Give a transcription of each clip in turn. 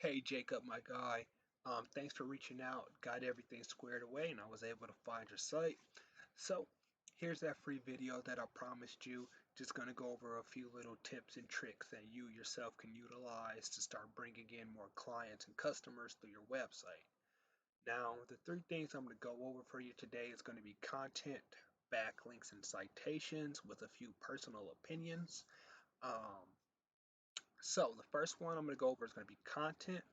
Hey Jacob, my guy. Thanks for reaching out. Got everything squared away and I was able to find your site. So, here's that free video that I promised you. Just going to go over a few little tips and tricks that you yourself can utilize to start bringing in more clients and customers through your website. Now, the three things I'm going to go over for you today is going to be content, backlinks, and citations with a few personal opinions. Um, so the first one I'm going to go over is going to be content.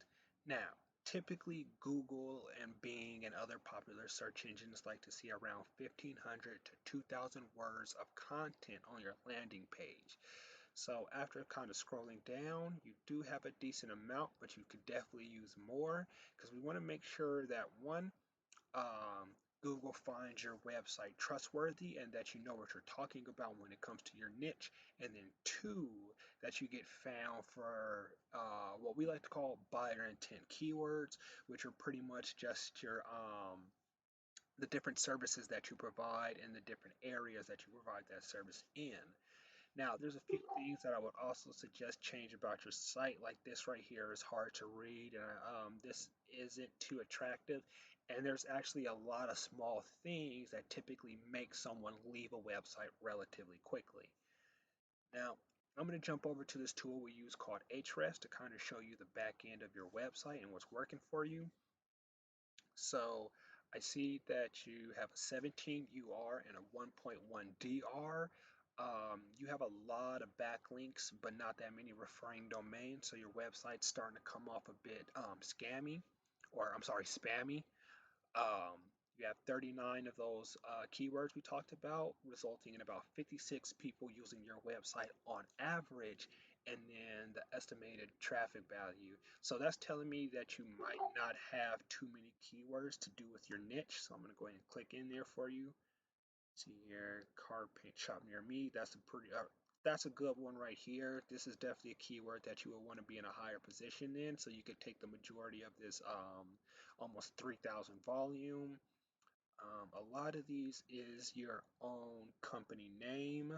Now, typically Google and Bing and other popular search engines like to see around 1,500 to 2,000 words of content on your landing page. So after kind of scrolling down, you do have a decent amount, but you could definitely use more because we want to make sure that one, um, Google finds your website trustworthy and that you know what you're talking about when it comes to your niche. And then two, that you get found for what we like to call buyer intent keywords, which are pretty much just your the different services that you provide and the different areas that you provide that service in. Now, there's a few things that I would also suggest change about your site. Like this right here is hard to read, and this isn't too attractive. And there's actually a lot of small things that typically make someone leave a website relatively quickly. Now, I'm going to jump over to this tool we use called Ahrefs to kind of show you the back end of your website and what's working for you. So I see that you have a 17 UR and a 1.1 DR. You have a lot of backlinks, but not that many referring domains, so your website's starting to come off a bit scammy, or I'm sorry, spammy. Um, you have 39 of those keywords we talked about, resulting in about 56 people using your website on average, and then the estimated traffic value. So that's telling me that you might not have too many keywords to do with your niche. So I'm going to go ahead and click in there for you. See here, car paint shop near me. That's a good one right here. This is definitely a keyword that you will want to be in a higher position in, so you could take the majority of this almost 3,000 volume. A lot of these is your own company name,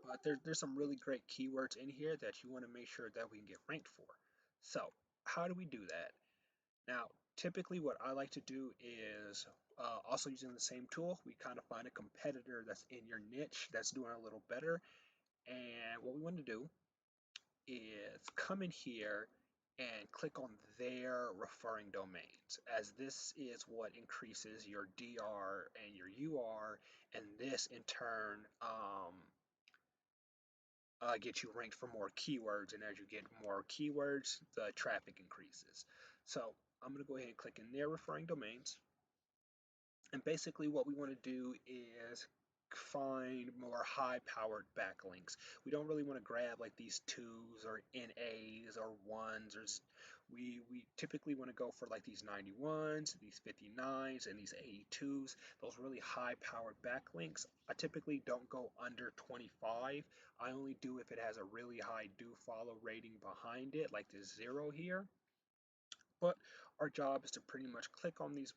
but there's some really great keywords in here that you want to make sure that we can get ranked for. So how do we do that? Now, typically what I like to do is also using the same tool, we kind of find a competitor that's in your niche that's doing a little better. And what we want to do is come in here and click on their referring domains, as this is what increases your DR and your UR, and this in turn gets you ranked for more keywords. And as you get more keywords, the traffic increases. So I'm going to go ahead and click in their referring domains. And basically what we want to do is find more high powered backlinks. We don't really want to grab like these twos or NAs or ones, or we typically want to go for like these 91s, these 59s, and these 82s, those really high powered backlinks. I typically don't go under 25. I only do if it has a really high do follow rating behind it, like this 0 here. But our job is to pretty much click on these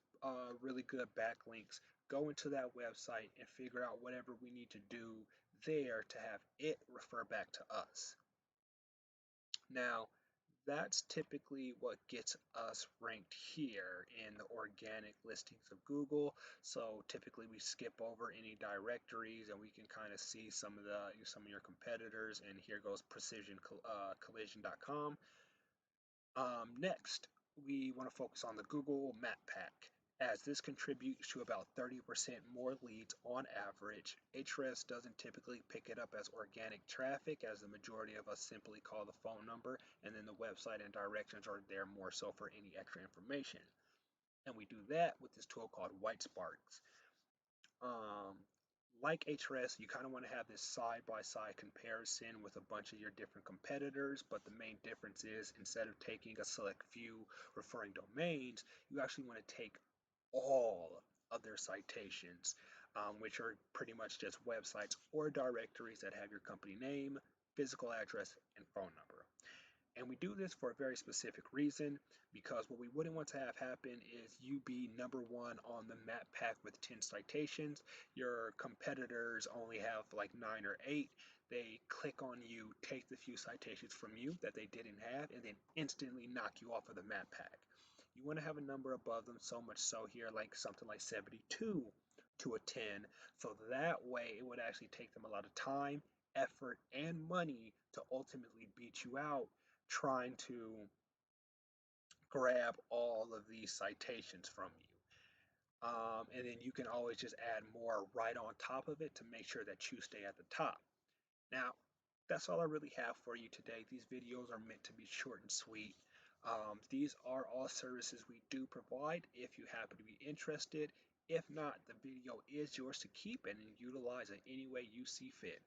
really good backlinks, go into that website, and figure out whatever we need to do there to have it refer back to us. Now, that's typically what gets us ranked here in the organic listings of Google. So typically we skip over any directories and we can kind of see some of your competitors. And here goes precisioncollision.com. Next, we want to focus on the Google Map Pack, as this contributes to about 30% more leads on average. Ahrefs doesn't typically pick it up as organic traffic, as the majority of us simply call the phone number, and then the website and directions are there more so for any extra information. And we do that with this tool called White Sparks. Um, like Ahrefs, you kind of want to have this side-by-side comparison with a bunch of your different competitors, but the main difference is instead of taking a select few referring domains, you actually want to take all of their citations, which are pretty much just websites or directories that have your company name, physical address, and phone number. And we do this for a very specific reason, because what we wouldn't want to have happen is you be number one on the map pack with 10 citations, your competitors only have like 9 or 8. they click on you, take the few citations from you that they didn't have, and then instantly knock you off of the map pack. You want to have a number above them, so much so here, like something like 72 to a 10, so that way it would actually take them a lot of time, effort, and money to ultimately beat you out trying to grab all of these citations from you. And then you can always just add more right on top of it to make sure that you stay at the top. Now, that's all I really have for you today. These videos are meant to be short and sweet. These are all services we do provide if you happen to be interested. If not, the video is yours to keep and utilize in any way you see fit.